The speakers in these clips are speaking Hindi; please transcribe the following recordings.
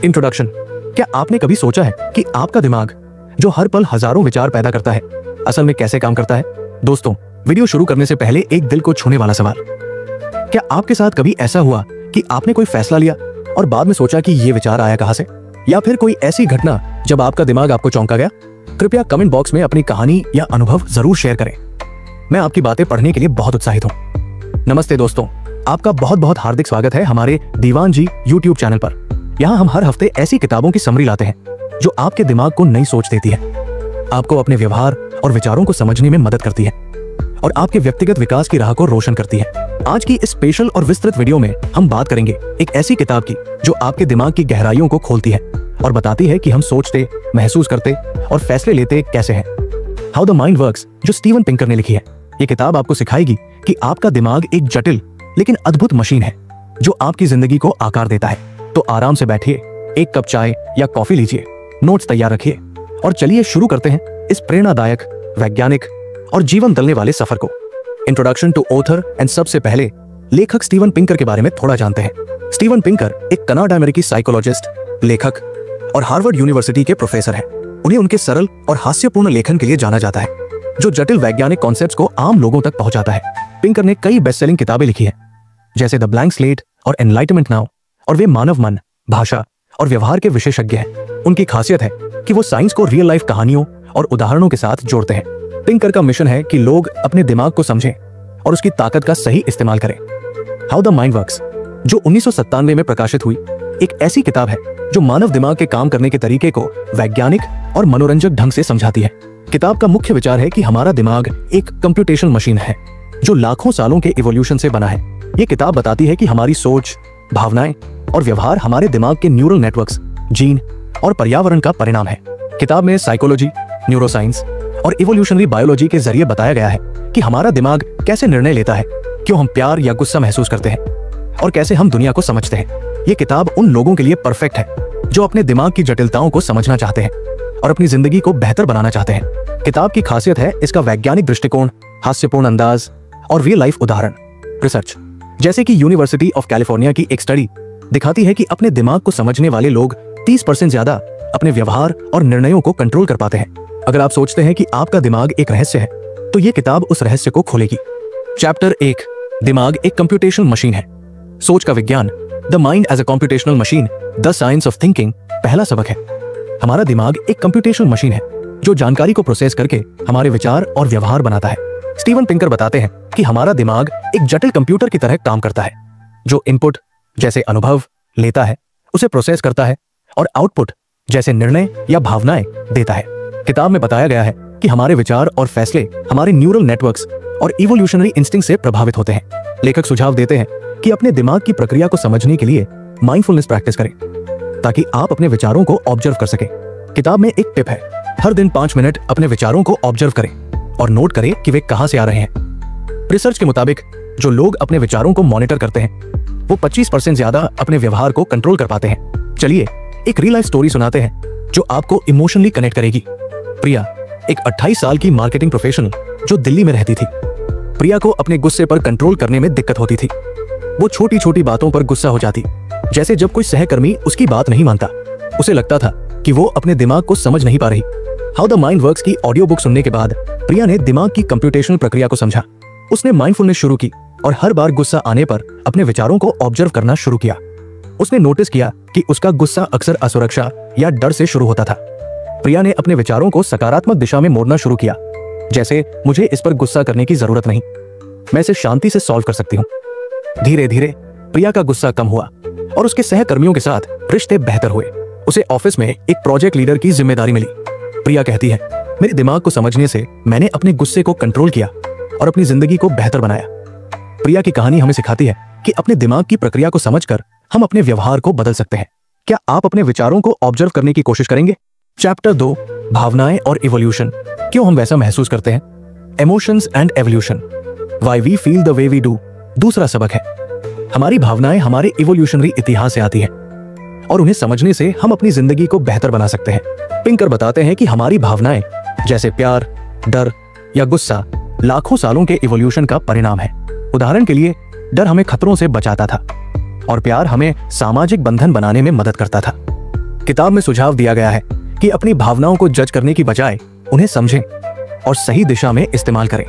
इंट्रोडक्शन। क्या आपने कभी सोचा है कि आपका दिमाग जो हर पल हजारों विचार पैदा करता है, असल में कैसे काम करता है? दोस्तों, वीडियो शुरू करने से पहले एक दिल को छूने वाला सवाल। क्या आपके साथ कभी ऐसा हुआ कि आपने कोई फैसला लिया और बाद में सोचा कि ये विचार आया कहां से? या फिर कोई ऐसी घटना जब आपका दिमाग आपको चौंका गया? कृपया कमेंट बॉक्स में अपनी कहानी या अनुभव जरूर शेयर करें। मैं आपकी बातें पढ़ने के लिए बहुत उत्साहित हूं। नमस्ते दोस्तों, आपका बहुत बहुत हार्दिक स्वागत है हमारे दीवान जी यूट्यूब चैनल पर। यहाँ हम हर हफ्ते ऐसी किताबों की समरी लाते हैं जो आपके दिमाग को नई सोच देती है, आपको अपने व्यवहार और विचारों को समझने में मदद करती है और आपके व्यक्तिगत विकास की राह को रोशन करती है। आज की इस स्पेशल और विस्तृत वीडियो में हम बात करेंगे एक ऐसी किताब की जो आपके दिमाग की गहराइयों को खोलती है और बताती है कि हम सोचते, महसूस करते और फैसले लेते कैसे हैं। हाउ द माइंड वर्क्स, जो स्टीवन पिंकर ने लिखी है। ये किताब आपको सिखाएगी कि आपका दिमाग एक जटिल लेकिन अद्भुत मशीन है जो आपकी जिंदगी को आकार देता है। तो आराम से बैठिए, एक कप चाय या कॉफी लीजिए, नोट्स तैयार रखिए और चलिए शुरू करते हैं इस प्रेरणादायक, वैज्ञानिक और जीवन बदलने वाले सफर को। इंट्रोडक्शन टू ऑथर एंड सबसे पहले लेखक स्टीवन पिंकर के बारे में थोड़ा जानते हैं। स्टीवन पिंकर एक कनाडा अमेरिकी साइकोलॉजिस्ट, लेखक और हार्वर्ड यूनिवर्सिटी के प्रोफेसर हैं। उन्हें उनके सरल और हास्यपूर्ण लेखन के लिए जाना जाता है जो जटिल वैज्ञानिक कॉन्सेप्ट्स को आम लोगों तक पहुंचाता है। पिंकर ने कई बेस्ट सेलिंग किताबें लिखी हैं जैसे द ब्लैंक स्लेट और एनलाइटमेंट नाउ, और वे मानव मन, भाषा और व्यवहार के विशेषज्ञ हैं। उनकी खासियत है कि वो साइंस को रियल लाइफ कहानियों और उदाहरणों के साथ जोड़ते हैं। पिंकर का मिशन है कि लोग अपने दिमाग को समझें और उसकी ताकत का सही इस्तेमाल करें। हाउ द माइंड वर्क्स, जो 1997 में प्रकाशित हुई, एक ऐसी किताब है जो मानव दिमाग के काम करने के तरीके को वैज्ञानिक और मनोरंजक ढंग से समझाती है। किताब का मुख्य विचार है कि हमारा दिमाग एक कंप्यूटेशनल मशीन है जो लाखों सालों के इवोल्यूशन से बना है। ये किताब बताती है कि हमारी सोच, भावनाएं और व्यवहार हमारे दिमाग के न्यूरल नेटवर्क्स, जीन और पर्यावरण का परिणाम है। किताब में साइकोलॉजी, न्यूरोसाइंस और इवोल्यूशनरी बायोलॉजी के जरिए बताया गया है कि हमारा दिमाग कैसे निर्णय लेता है, क्यों हम प्यार या गुस्सा महसूस करते हैं और कैसे हम दुनिया को समझते हैं। ये किताब उन लोगों के लिए परफेक्ट है जो अपने दिमाग की जटिलताओं को समझना चाहते हैं और अपनी जिंदगी को बेहतर बनाना चाहते हैं। किताब की खासियत है इसका वैज्ञानिक दृष्टिकोण, हास्यपूर्ण अंदाज और रियल लाइफ उदाहरण। रिसर्च, जैसे कि यूनिवर्सिटी ऑफ कैलिफोर्निया की एक स्टडी दिखाती है कि अपने दिमाग को समझने वाले लोग 30% ज्यादा अपने व्यवहार और निर्णयों को कंट्रोल कर पाते हैं। अगर आप सोचते हैं कि आपका दिमाग एक रहस्य है, तो ये किताब उस रहस्य को खोलेगी। चैप्टर 1, दिमाग एक कंप्यूटेशनल मशीन है। सोच का विज्ञान, the mind as a computational machine, the science of thinking. पहला सबक है, हमारा दिमाग एक कंप्यूटेशनल मशीन है जो जानकारी को प्रोसेस करके हमारे विचार और व्यवहार बनाता है। स्टीवन पिंकर बताते हैं कि हमारा दिमाग एक जटिल कंप्यूटर की तरह काम करता है जो इनपुट जैसे अनुभव लेता है, उसे प्रोसेस करता है और आउटपुट जैसे निर्णय या भावनाएं देता है। किताब में बताया गया है कि हमारे विचार और फैसले हमारे न्यूरल नेटवर्क्स और इवोल्यूशनरी इंस्टिंक्ट से प्रभावित होते हैं। लेखक सुझाव देते हैं कि अपने दिमाग की प्रक्रिया को समझने के लिए माइंडफुलनेस प्रैक्टिस करें ताकि आप अपने विचारों को ऑब्जर्व कर सकें। किताब में एक टिप है, हर दिन 5 मिनट अपने विचारों को ऑब्जर्व करें और नोट करें कि वे कहां से आ रहे हैं। रिसर्च के मुताबिक जो लोग अपने विचारों को मॉनिटर करते हैं वो 25% ज्यादा अपने व्यवहार को कंट्रोल कर पाते हैं। चलिए एक रियल लाइफ स्टोरी सुनाते हैं जो आपको इमोशनली कनेक्ट करेगी। प्रिया एक 28 साल की मार्केटिंग प्रोफेशनल जो दिल्ली में रहती थी। प्रिया को अपने गुस्से पर कंट्रोल करने में दिक्कत होती थी। वो छोटी छोटी बातों पर गुस्सा हो जाती, जैसे जब कोई सहकर्मी उसकी बात नहीं मानता। उसे लगता था कि वो अपने दिमाग को समझ नहीं पा रही। हाउ द माइंड वर्क्स की ऑडियो बुक सुनने के बाद प्रिया ने दिमाग की कंप्यूटेशनल प्रक्रिया को समझा। उसने माइंडफुलनेस शुरू की और हर बार गुस्सा आने पर अपने विचारों को ऑब्जर्व करना शुरू किया। उसने नोटिस किया कि उसका गुस्सा अक्सर असुरक्षा या डर से शुरू होता था। प्रिया ने अपने विचारों को सकारात्मक दिशा में मोड़ना शुरू किया, जैसे मुझे इस पर गुस्सा करने की जरूरत नहीं, मैं इसे शांति से सॉल्व कर सकती हूँ। धीरे धीरे प्रिया का गुस्सा कम हुआ और उसके सहकर्मियों के साथ रिश्ते बेहतर हुए। उसे ऑफिस में एक प्रोजेक्ट लीडर की जिम्मेदारी मिली। प्रिया कहती है, मेरे दिमाग को समझने से मैंने अपने गुस्से को कंट्रोल किया और अपनी जिंदगी को बेहतर बनाया। प्रिया की कहानी हमें सिखाती है कि अपने दिमाग की प्रक्रिया को समझकर हम अपने व्यवहार को बदल सकते हैं। क्या आप अपने विचारों को ऑब्जर्व करने की कोशिश करेंगे? चैप्टर 2, भावनाएं और इवोल्यूशन, क्यों हम वैसा महसूस करते हैं। Emotions and evolution, why we feel the way we do. दूसरा सबक है, हमारी भावनाएं हमारे इवोल्यूशनरी इतिहास से आती हैं और उन्हें समझने से हम अपनी जिंदगी को बेहतर बना सकते हैं। पिंकर बताते हैं कि हमारी भावनाएं जैसे प्यार, डर या गुस्सा लाखों सालों के इवोल्यूशन का परिणाम है। उदाहरण के लिए, डर हमें खतरों से बचाता था और प्यार हमें सामाजिक बंधन बनाने में मदद करता था। किताब में सुझाव दिया गया है कि अपनी भावनाओं को जज करने की बजाय उन्हें समझें और सही दिशा में इस्तेमाल करें।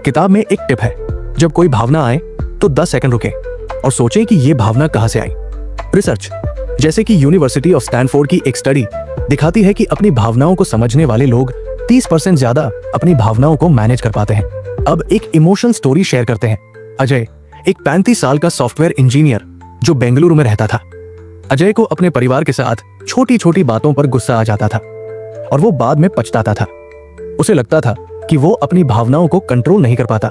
किताब में एक टिप है, जब कोई भावना आए तो 10 सेकंड रुकें और सोचें कि यह भावना कहां से आई। रिसर्च जैसे कि यूनिवर्सिटी ऑफ स्टैनफोर्ड की एक स्टडी दिखाती है कि अपनी भावनाओं को समझने वाले लोग 30% ज्यादा अपनी भावनाओं को मैनेज कर पाते हैं। अब एक इमोशनल स्टोरी शेयर करते हैं। अजय एक 35 साल का सॉफ्टवेयर इंजीनियर जो बेंगलुरु में रहता था। अजय को अपने परिवार के साथ छोटी छोटी बातों पर गुस्सा आ जाता था और वो बाद में पछताता था। उसे लगता था कि वो अपनी भावनाओं को कंट्रोल नहीं कर पाता।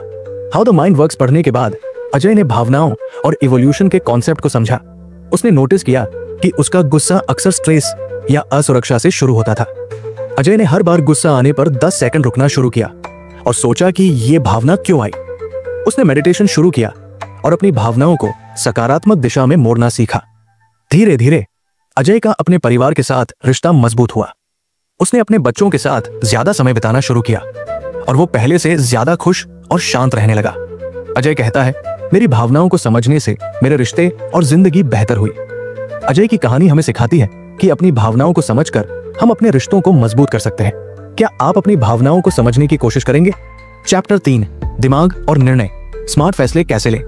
हाउ द माइंड वर्क्स पढ़ने के बाद अजय ने भावनाओं और इवोल्यूशन के कॉन्सेप्ट को समझा। उसने नोटिस किया कि उसका गुस्सा अक्सर स्ट्रेस या असुरक्षा से शुरू होता था। अजय ने हर बार गुस्सा आने पर 10 सेकंड रुकना शुरू किया और सोचा कि ये भावना क्यों आई। उसने मेडिटेशन शुरू किया और अपनी भावनाओं को सकारात्मक दिशा में मोड़ना सीखा। धीरे धीरे अजय का अपने परिवार के साथ रिश्ता मजबूत हुआ। उसने अपने बच्चों के साथ ज्यादा समय बिताना शुरू किया और वो पहले से ज्यादा खुश और शांत रहने लगा। अजय कहता है, मेरी भावनाओं को समझने से मेरे रिश्ते और जिंदगी बेहतर हुई। अजय की कहानी हमें सिखाती है कि अपनी भावनाओं को समझकर हम अपने रिश्तों को मजबूत कर सकते हैं। क्या आप अपनी भावनाओं को समझने की कोशिश करेंगे? चैप्टर 3, दिमाग और निर्णय, स्मार्ट फैसले कैसे लें,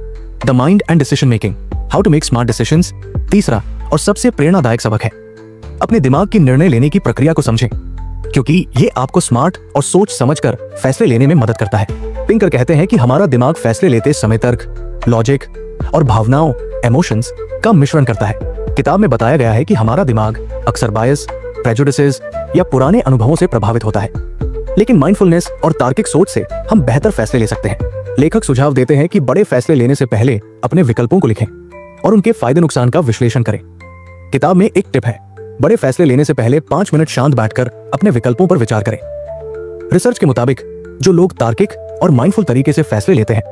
the mind and decision making, how to make smart decisions. तीसरा और सबसे प्रेरणादायक सबक है, अपने दिमाग की निर्णय लेने की प्रक्रिया को समझें, क्योंकि ये आपको स्मार्ट और सोच समझकर फैसले लेने में मदद करता है। पिंकर कहते हैं कि हमारा दिमाग फैसले लेते समय तर्क, लॉजिक और भावनाओं, इमोशंस का मिश्रण करता है। किताब में बताया गया है कि हमारा दिमाग अक्सर बायस, प्रेजुडिसेस या पुराने अनुभवों से प्रभावित होता है, लेकिन माइंडफुलनेस और तार्किक सोच से हम बेहतर फैसले ले सकते हैं। लेखक सुझाव देते हैं कि बड़े फैसले लेने से पहले अपने विकल्पों को लिखें और उनके फायदे नुकसान का विश्लेषण करें। किताब में एक टिप है, बड़े फैसले लेने से पहले 5 मिनट शांत बैठकर अपने विकल्पों पर विचार करें। रिसर्च के मुताबिक जो लोग तार्किक और माइंडफुल तरीके से फैसले लेते हैं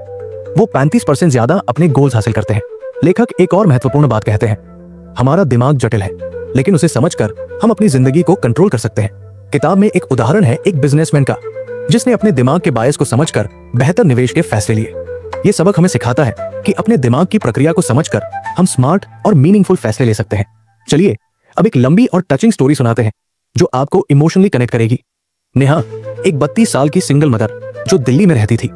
वो 35% ज्यादा अपने गोल्स हासिल करते हैं। लेखक एक और महत्वपूर्ण बात कहते हैं, हमारा दिमाग जटिल है, लेकिन उसे समझकर हम अपनी जिंदगी को कंट्रोल कर सकते हैं। किताब में एक उदाहरण है एक बिजनेसमैन का, जिसने अपने दिमाग के बायस को समझकर बेहतर निवेश के फैसले लिए। ये सबक हमें सिखाता है कि अपने दिमाग की प्रक्रिया को समझकर हम स्मार्ट और मीनिंगफुल फैसले ले सकते हैं। चलिए अब एक लंबी और टचिंग स्टोरी सुनाते हैं जो आपको इमोशनली कनेक्ट करेगी। नेहा एक 32 साल की सिंगल मदर जो दिल्ली में रहती थी।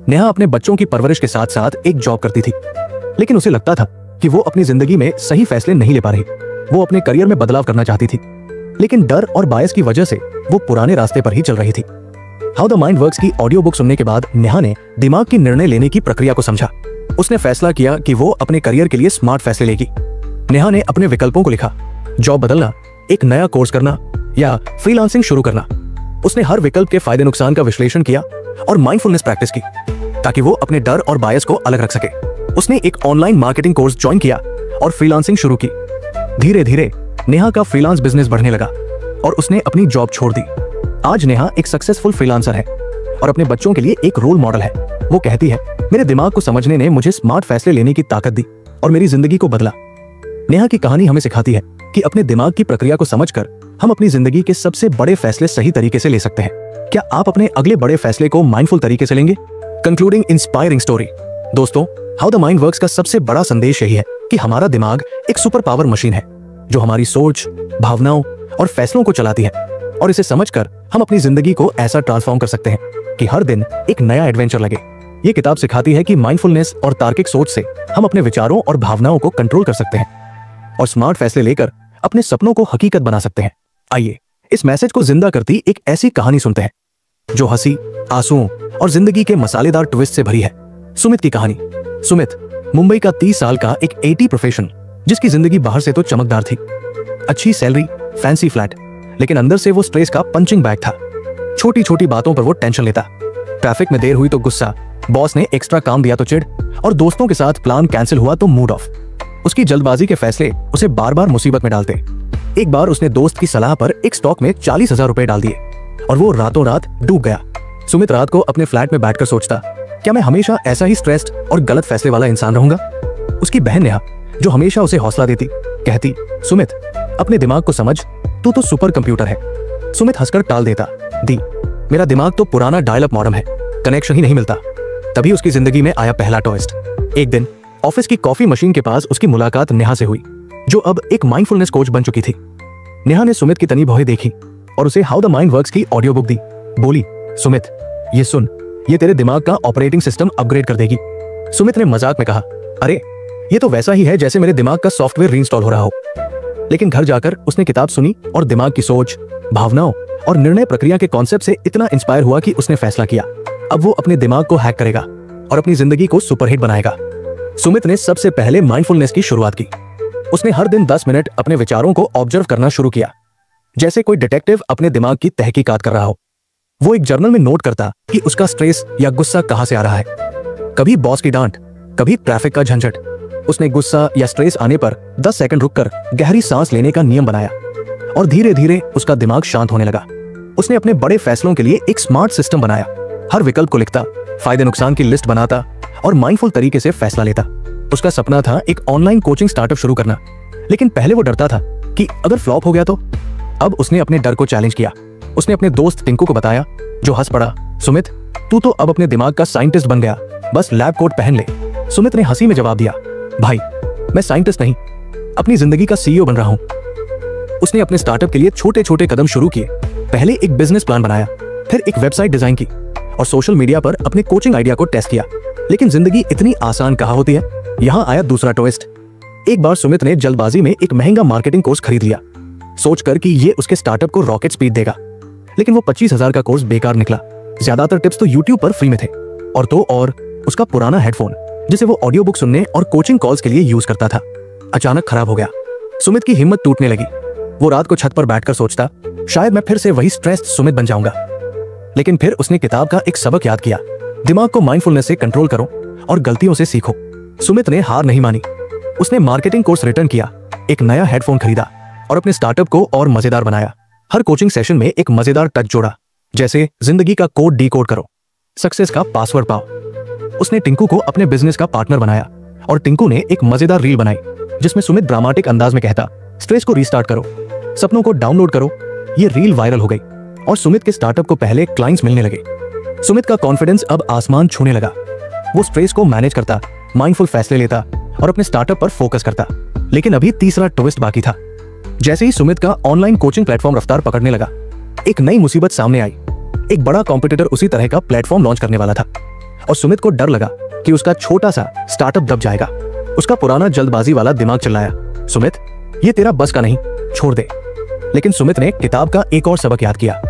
नेहा अपने बच्चों की परवरिश के साथ साथ एक जॉब करती थी, लेकिन उसे लगता था कि वो अपनी जिंदगी में सही फैसले नहीं ले पा रही। वो अपने करियर में बदलाव करना चाहती थी, लेकिन डर और बायस की वजह से वो पुराने रास्ते पर ही चल रही थी। हाउ द माइंड वर्क्स की ऑडियो बुक सुनने के बाद नेहा ने दिमाग की निर्णय लेने की प्रक्रिया को समझा। उसने फैसला किया कि वो अपने करियर के लिए स्मार्ट फैसले लेगी। नेहा ने अपने विकल्पों को लिखा, जॉब बदलना, एक नया कोर्स करना या फ्रीलांसिंग शुरू करना। उसने हर विकल्प के फायदे नुकसान का विश्लेषण किया और माइंडफुलनेस प्रैक्टिस की ताकि वो अपने डर और बायस को अलग रख सके। उसने एक ऑनलाइन मार्केटिंग कोर्स ज्वाइन किया और फ्रीलांसिंग शुरू की। धीरे धीरे नेहा का फ्रीलांस बिजनेस बढ़ने लगा और उसने अपनी जॉब छोड़ दी। आज नेहा एक सक्सेसफुल फ्रीलांसर है और अपने बच्चों के लिए एक रोल मॉडल है। वो कहती है, मेरे दिमाग को समझने ने मुझे स्मार्ट फैसले लेने की ताकत दी और मेरी जिंदगी को बदला। नेहा की कहानी हमें सिखाती है कि अपने दिमाग की प्रक्रिया को समझकर हम अपनी जिंदगी के सबसे बड़े फैसले सही तरीके से ले सकते हैं। क्या आप अपने अगले बड़े फैसले को माइंडफुल तरीके से लेंगे? Concluding inspiring story. दोस्तों, हाउ द माइंड वर्क्स का सबसे बड़ा संदेश यही है कि हमारा दिमाग एक सुपर पावर मशीन है जो हमारी सोच, भावनाओं और फैसलों को चलाती है, और इसे समझकर हम अपनी जिंदगी को ऐसा ट्रांसफॉर्म कर सकते हैं कि हर दिन एक नया एडवेंचर लगे। ये किताब सिखाती है कि माइंडफुलनेस और तार्किक सोच से हम अपने विचारों और भावनाओं को कंट्रोल कर सकते हैं और स्मार्ट फैसले लेकर अपने सपनों को हकीकत बना सकते हैं। आइए इस मैसेज को जिंदा करती एक ऐसी कहानी सुनते हैं जो हंसी, आंसुओं और जिंदगी के मसालेदार ट्विस्ट से भरी है। सुमित की कहानी। सुमित मुंबई का 30 साल का एक एटी प्रोफेशनल जिसकी जिंदगी बाहर से तो चमकदार थी, अच्छी सैलरी, फैंसी फ्लैट, लेकिन अंदर से वो स्ट्रेस का पंचिंग बैग था। छोटी छोटी बातों पर वो टेंशन लेता, ट्रैफिक में देर हुई तो गुस्सा, बॉस ने एक्स्ट्रा काम दिया तो चिढ़, और दोस्तों के साथ प्लान कैंसिल हुआ तो मूड ऑफ। उसकी जल्दबाजी के फैसले उसे बार बार मुसीबत में डालते। एक बार उसने दोस्त की सलाह पर एक स्टॉक में 40,000 रुपए डाल दिए और वो रातों रात डूब गया। सुमित रात को अपने फ्लैट में बैठकर सोचता, क्या मैं हमेशा ऐसा ही स्ट्रेस्ड और गलत फैसले वाला इंसान रहूंगा? उसकी बहन नेहा, जो हमेशा उसे हौसला देती, कहती, सुमित अपने दिमाग को समझ, तू तो सुपर कंप्यूटर है। सुमित हंसकर टाल देता, दी मेरा दिमाग तो पुराना डायल अप मॉडेम है, कनेक्शन ही नहीं मिलता। तभी उसकी जिंदगी में आया पहला ट्विस्ट। एक दिन ऑफिस की कॉफी मशीन के पास उसकी मुलाकात नेहा से हुई, जो अब एक माइंडफुलनेस कोच बन चुकी थी। नेहा ने सुमित की तनी भौहें देखी और उसे हाउ द माइंड वर्क्स की ऑडियो बुक दी। बोली, सुमित ये सुन, ये तेरे दिमाग का ऑपरेटिंग सिस्टम अपग्रेड कर देगी। सुमित ने मजाक में कहा, अरे ये तो वैसा ही है जैसे मेरे दिमाग का सॉफ्टवेयर रीइंस्टॉल हो रहा हो। लेकिन घर जाकर उसने किताब सुनी और दिमाग की सोच, भावनाओं और निर्णय प्रक्रिया के कॉन्सेप्ट से इतना इंस्पायर हुआ कि उसने फैसला किया अब वो अपने दिमाग को हैक करेगा और अपनी जिंदगी को सुपरहिट बनाएगा। सुमित ने सबसे पहले माइंडफुलनेस की शुरुआत की। उसने हर दिन 10 मिनट अपने विचारों को ऑब्जर्व करना शुरू किया, जैसे कोई डिटेक्टिव अपने दिमाग की तहकीकात कर रहा हो। वो एक जर्नल में नोट करता कि उसका स्ट्रेस या गुस्सा कहां से आ रहा है। कभी बॉस की डांट, कभी ट्रैफिक का झंझट। उसने गुस्सा या स्ट्रेस आने पर 10 सेकंड रुककर गहरी सांस लेने का नियम बनाया और धीरे धीरे उसका दिमाग शांत होने लगा। उसने अपने बड़े फैसलों के लिए एक स्मार्ट सिस्टम बनाया, हर विकल्प को लिखता, फायदे नुकसान की लिस्ट बनाता और माइंडफुल तरीके से फैसला लेता। उसका सपना था एक ऑनलाइन कोचिंग स्टार्टअप शुरू करना, लेकिन पहले वो डरता था कि अगर फ्लॉप हो गया तो। अब उसने अपने डर को चैलेंज किया। उसने अपने दोस्त टिंकू को बताया, जो हंस पड़ा, सुमित तू तो अब अपने दिमाग का साइंटिस्ट बन गया, बस लैब कोट पहन ले। सुमित ने हंसी में जवाब दिया, भाई मैं साइंटिस्ट नहीं, अपनी जिंदगी का सीईओ बन रहा हूं। उसने अपने स्टार्टअप के लिए छोटे छोटे कदम शुरू किए। पहले एक बिजनेस प्लान बनाया, फिर एक वेबसाइट डिजाइन की और सोशल मीडिया पर अपने कोचिंग आइडिया को टेस्ट किया। लेकिन जिंदगी इतनी आसान कहां होती है। यहां आया दूसरा ट्विस्ट। एक बार सुमित ने जल्दबाजी में एक महंगा मार्केटिंग कोर्स खरीद लिया, सोचकर कि ये उसके स्टार्टअप को रॉकेट स्पीड देगा। लेकिन वो 25,000 का कोर्स बेकार निकला। ज्यादातर टिप्स तो YouTube पर फ्री में थे और उसका पुराना हेडफोन, जिसे वो ऑडियो बुक सुनने और कोचिंग कॉल्स के लिए यूज करता था, अचानक खराब हो गया। सुमित की हिम्मत टूटने लगी। वो रात को छत पर बैठकर सोचता, शायद मैं फिर से वही स्ट्रेस्ड सुमित बन जाऊंगा। लेकिन फिर उसने किताब का एक सबक याद किया, दिमाग को माइंडफुलनेस से कंट्रोल करो और गलतियों से सीखो। सुमित ने हार नहीं मानी। उसने मार्केटिंग कोर्स रिटर्न किया, एक नया हेडफोन खरीदा और अपने स्टार्टअप को और मजेदार बनाया। हर कोचिंग सेशन में एक मजेदार टच जोड़ा, जैसे जिंदगी का कोड डीकोड करो, सक्सेस का पासवर्ड पाओ। उसने टिंकू को अपने बिजनेस का पार्टनर बनाया और टिंकू ने एक मजेदार रील बनाई जिसमें सुमित ड्रामेटिक अंदाज में कहता, स्ट्रेस को रीस्टार्ट करो, सपनों को डाउनलोड करो। ये रील वायरल हो गई और सुमित के स्टार्टअप को पहले क्लाइंट्स मिलने लगे। सुमित का कॉन्फिडेंस अब आसमान छूने लगा। वो स्ट्रेस को मैनेज करता, माइंडफुल फैसले लेता और अपने स्टार्टअप पर फोकस करता। लेकिन अभी तीसरा ट्विस्ट बाकी था। जैसे ही सुमित का ऑनलाइन कोचिंग प्लेटफॉर्म रफ्तार पकड़ने लगा, एक नई मुसीबत सामने आई। एक बड़ा कॉम्पिटिटर उसी तरह का प्लेटफॉर्म लॉन्च करने वाला था और सुमित को डर लगा कि उसका छोटा सा स्टार्टअप दब जाएगा। उसका पुराना जल्दबाजी वाला दिमाग चिल्लाया, सुमित ये तेरा बस का नहीं, छोड़ दे। लेकिन सुमित ने किताब का एक और सबक याद किया,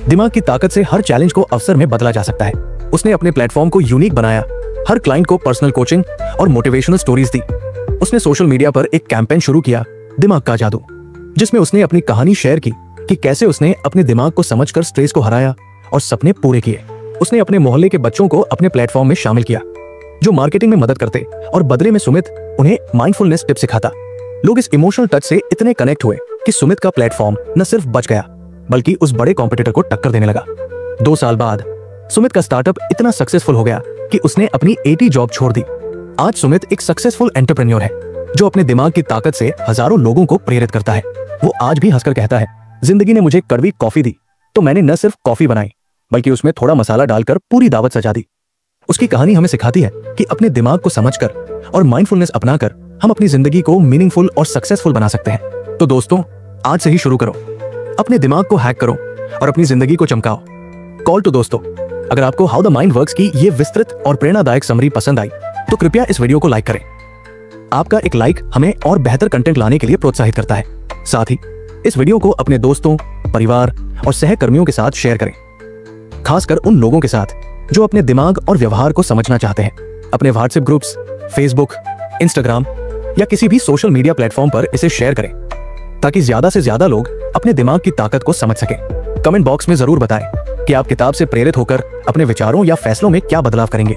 दिमाग की ताकत से हर चैलेंज को अवसर में बदला जा सकता है। उसने अपने प्लेटफॉर्म को यूनिक बनाया, हर क्लाइंट को पर्सनल कोचिंग और मोटिवेशनल स्टोरीज दी। उसने सोशल मीडिया पर एक कैंपेन शुरू किया, दिमाग का जादू, जिसमें उसने अपनी कहानी शेयर की कि कैसे उसने अपने दिमाग को समझकर स्ट्रेस को हराया और सपने पूरे किए। उसने अपने मोहल्ले के बच्चों को अपने प्लेटफॉर्म में शामिल किया, जो मार्केटिंग में मदद करते और बदले में सुमित उन्हें माइंडफुलनेस टिप सिखाता। लोग इस इमोशनल टच से इतने कनेक्ट हुए कि सुमित का प्लेटफॉर्म न सिर्फ बच गया बल्कि उस बड़े कॉम्पिटिटर को टक्कर देने लगा। 2 साल बाद सुमित का स्टार्टअप इतना सक्सेसफुल हो गया कि उसने अपनी 80 जॉब छोड़ दी। आज सुमित एक सक्सेसफुल एंटरप्रेन्योर है, जो अपने दिमाग की ताकत से हजारों लोगों को प्रेरित करता है। वो आज भी हंसकर कहता है, जिंदगी ने मुझे कड़वी कॉफी दी तो मैंने न सिर्फ कॉफी बनाई बल्कि उसमें थोड़ा मसाला डालकर पूरी दावत सजा दी। उसकी कहानी हमें सिखाती है कि अपने दिमाग को समझकर और माइंडफुलनेस अपनाकर हम अपनी जिंदगी को मीनिंगफुल और सक्सेसफुल बना सकते हैं। तो दोस्तों, आज से ही शुरू करो, अपने दिमाग को हैक करो और अपनी जिंदगी को चमकाओ। कॉल टू दोस्तों, अगर आपको हाउ द माइंड वर्क्स की ये विस्तृत और प्रेरणादायक समरी पसंद आई तो कृपया इस वीडियो को लाइक करें। आपका एक लाइक हमें और बेहतर कंटेंट लाने के लिए प्रोत्साहित करता है। साथ ही इस वीडियो को अपने दोस्तों, परिवार और सहकर्मियों के साथ शेयर करें, खासकर उन लोगों के साथ जो अपने दिमाग और व्यवहार को समझना चाहते हैं। अपने व्हाट्सएप ग्रुप्स, फेसबुक, इंस्टाग्राम या किसी भी सोशल मीडिया प्लेटफॉर्म पर इसे शेयर करें ताकि ज्यादा से ज्यादा लोग अपने दिमाग की ताकत को समझ सकें। कमेंट बॉक्स में जरूर बताएं कि आप किताब से प्रेरित होकर अपने विचारों या फैसलों में क्या बदलाव करेंगे,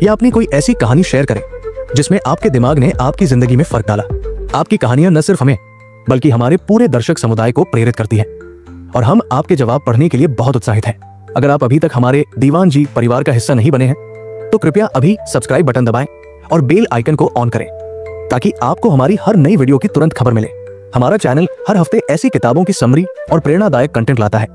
या अपनी कोई ऐसी कहानी शेयर करें जिसमें आपके दिमाग ने आपकी जिंदगी में फर्क डाला। आपकी कहानियां न सिर्फ हमें बल्कि हमारे पूरे दर्शक समुदाय को प्रेरित करती हैं और हम आपके जवाब पढ़ने के लिए बहुत उत्साहित हैं। अगर आप अभी तक हमारे दीवान जी परिवार का हिस्सा नहीं बने हैं तो कृपया अभी सब्सक्राइब बटन दबाएं और बेल आइकन को ऑन करें ताकि आपको हमारी हर नई वीडियो की तुरंत खबर मिले। हमारा चैनल हर हफ्ते ऐसी किताबों की समरी और प्रेरणादायक कंटेंट लाता है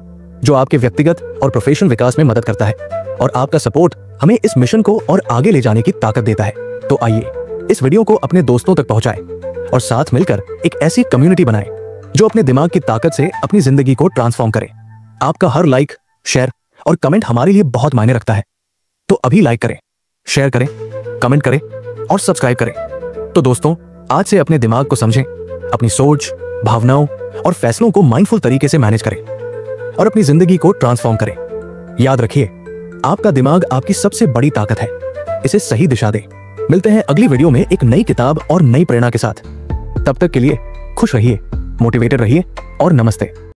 जो आपके व्यक्तिगत और प्रोफेशनल विकास में मदद करता है, और आपका सपोर्ट हमें इस मिशन को और आगे ले जाने की ताकत देता है। तो आइए इस वीडियो को अपने दोस्तों तक पहुंचाएं और साथ मिलकर एक ऐसी कम्युनिटी बनाएं जो अपने दिमाग की ताकत से अपनी जिंदगी को ट्रांसफॉर्म करे। आपका हर लाइक, शेयर और कमेंट हमारे लिए बहुत मायने रखता है। तो अभी लाइक करें, शेयर करें, कमेंट करें और सब्सक्राइब करें। तो दोस्तों, आज से अपने दिमाग को समझें, अपनी सोच, भावनाओं और फैसलों को माइंडफुल तरीके से मैनेज करें और अपनी जिंदगी को ट्रांसफॉर्म करें। याद रखिए, आपका दिमाग आपकी सबसे बड़ी ताकत है। इसे सही दिशा दें। मिलते हैं अगली वीडियो में एक नई किताब और नई प्रेरणा के साथ। तब तक के लिए खुश रहिए, मोटिवेटेड रहिए और नमस्ते।